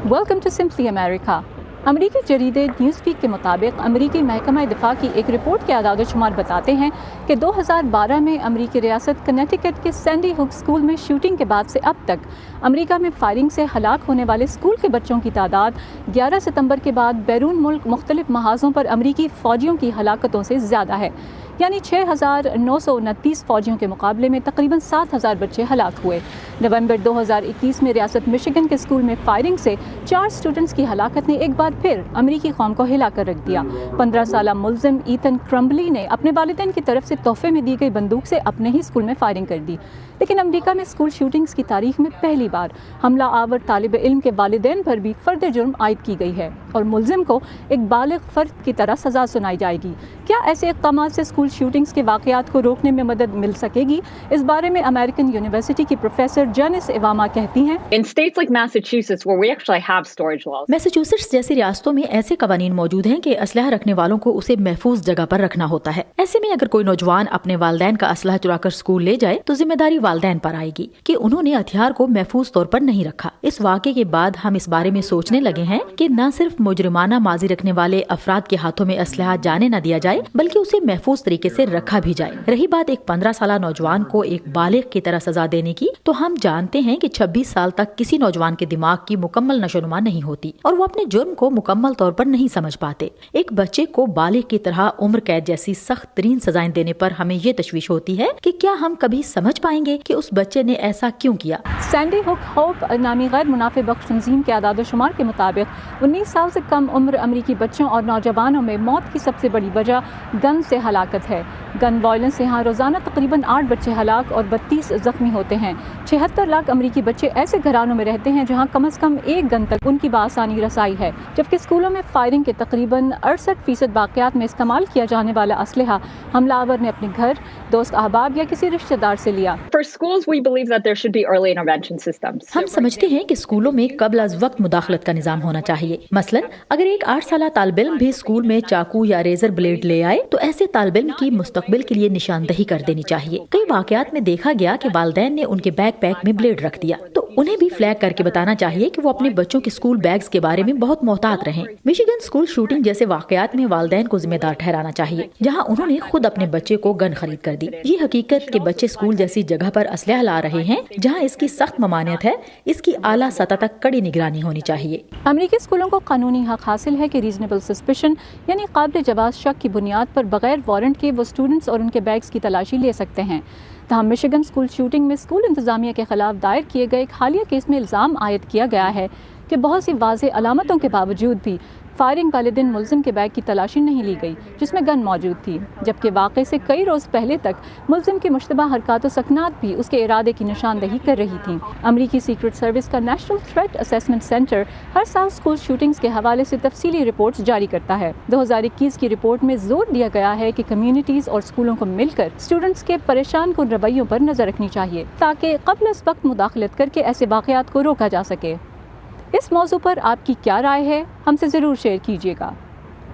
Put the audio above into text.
Welcome to simply America. अमरीकी जरीदे Newsweek के मुताबिक अमरीकी महकमा दिफा की एक रिपोर्ट के आदाद शुमार बताते हैं कि 2012 में अमरीकी रियासत कनेटिकट के सैंडी हुक स्कूल में शूटिंग के बाद से अब तक अमरीका में फायरिंग से हलाक होने वाले स्कूल के बच्चों की तादाद 11 सितंबर के बाद बैरून मुल्क मुख्तलिफ महाजों पर अमरीकी फ़ौजियों की हलाकतों से ज़्यादा है। यानी 6,929 फ़ौजियों के मुकाबले में तकरीबन 7,000 बच्चे हलाक हुए। नवंबर 2021 में रियासत मिशिगन के स्कूल में फायरिंग से 4 स्टूडेंट्स की हलाकत ने एक बार फिर अमरीकी कौम को हिला कर रख दिया। 15 साला मुल्जिम ईथन क्रम्बली ने अपने वालिदैन की तरफ से तोहफे में दी गई बंदूक से अपने ही स्कूल में फायरिंग कर दी। लेकिन अमरीका में स्कूल शूटिंग्स की तारीख में पहली बार हमला आवर तालिब इल्म के वालिदैन पर भी फर्द जुर्म आयद की गई है और मुल्जिम को एक बालिग फर्द की तरह सज़ा सुनाई जाएगी। क्या ऐसे इक़दाम से स्कूल शूटिंग्स के वाक़यात को रोकने में मदद मिल सकेगी? इस बारे में अमेरिकन यूनिवर्सिटी की प्रोफेसर जैनिस इवामा कहती हैं, In states like Massachusetts, where we actually have storage laws, Massachusetts जैसी रियासतों में ऐसे कवानीन मौजूद हैं कि असलहा रखने वालों को उसे महफूज जगह पर रखना होता है। ऐसे में अगर कोई नौजवान अपने वालिदैन का असलहा चुराकर स्कूल ले जाए तो जिम्मेदारी वालिदैन पर आएगी कि उन्होंने हथियार को महफूज तौर पर नहीं रखा। इस वाक़े के बाद हम इस बारे में सोचने लगे हैं कि न सिर्फ मुजरिमाना माजी रखने वाले अफराद के हाथों में असलहा जाने न दिया जाए बल्कि उसे महफूज तरीके से रखा भी जाए। रही बात एक 15 साला नौजवान को एक बालिग की तरह सजा देने की, तो हम जानते हैं कि 26 साल तक किसी नौजवान के दिमाग की मुकम्मल नशोनुमा नहीं होती और वो अपने जुर्म को मुकम्मल तौर पर नहीं समझ पाते। एक बच्चे को बालिग की तरह उम्र कैद जैसी सख्त तरीन सजाएं देने पर हमें ये तशवीश होती है कि क्या हम कभी समझ पाएंगे कि उस बच्चे ने ऐसा क्यों किया। सैंडी हुक होप नामी गैर मुनाफे बख्श तंजीम के आदाद शुमार के मुताबिक 19 साल से कम उम्र अमरीकी बच्चों और नौजवानों में मौत की सबसे बड़ी वजह गन से हलाकत है। गन वायलेंस से यहाँ रोजाना तकरीबन 8 बच्चे हलाक और 32 जख्मी होते हैं। 76 लाख अमरीकी बच्चे ऐसे घरानों में रहते हैं जहाँ कम से कम एक गन तक उनकी बासानी रसाई है, जबकि स्कूलों में फायरिंग के तकरीबन 68% वाक़यात में इस्तेमाल किया जाने वाला असलहा हमलावर ने अपने घर, दोस्त अहबाब या किसी रिश्तेदार से लिया। for schools, we believe that there should be early intervention systems. हम समझते हैं कि स्कूलों में कब्ल अज वक्त मुदाखलत का निजाम होना चाहिए। मसलन अगर एक 8 साला तालिब इल्म भी स्कूल में चाकू या रेजर ब्लेड ले आए तो ऐसे तालिब इल्म की मुस्तकबिल के लिए निशानदही कर देनी चाहिए। कई वाकयात में देखा गया कि वालिदैन ने उनके बैग पैक में ब्लेड रख दिया, तो उन्हें भी फ्लैग करके बताना चाहिए कि वो अपने बच्चों के स्कूल बैग्स के बारे में बहुत मोहतात रहें। मिशिगन स्कूल शूटिंग जैसे वाकयात में वालिदैन को जिम्मेदार ठहराना चाहिए, जहां उन्होंने खुद अपने बच्चे को गन खरीद कर दी। ये हकीकत कि बच्चे स्कूल जैसी जगह पर असलहा ला रहे हैं जहां इसकी सख्त ममानियत है, इसकी आला सतह तक कड़ी निगरानी होनी चाहिए। अमरीकी स्कूलों को कानूनी हक हासिल है कि रीजनेबल सस्पिशन यानी काबिल जवाज शक की बुनियाद पर बगैर वारंट के वो स्टूडेंट्स और उनके बैग्स की तलाशी ले सकते हैं। तमाम मिशिगन स्कूल शूटिंग में स्कूल इंतजामिया के खिलाफ दायर किए गए एक हालिया केस में इल्ज़ाम आयद किया गया है कि बहुत सी वाज़ेह अलामतों के बावजूद भी फायरिंग वाले दिन मुल्जिम के बैग की तलाशी नहीं ली गई जिसमें गन मौजूद थी, जबकि वाक़े से कई रोज़ पहले तक मुल्जिम की मुश्तबा हरकत व सकनात भी उसके इरादे की निशानदही कर रही थी। अमरीकी सीक्रेट सर्विस का नेशनल थ्रेट असेसमेंट सेंटर हर साल स्कूल शूटिंग्स के हवाले से तफसीली रिपोर्ट्स जारी करता है। 2021 की रिपोर्ट में जोर दिया गया है कि कम्युनिटीज़ और स्कूलों को मिलकर स्टूडेंट्स के परेशान कुन रवैयों पर नज़र रखनी चाहिए ताकि क़ब्ल इस वक्त मुदाखलत करके ऐसे वाक़यात को रोका जा सके। इस मौजू पर आपकी क्या राय है, हमसे ज़रूर शेयर कीजिएगा।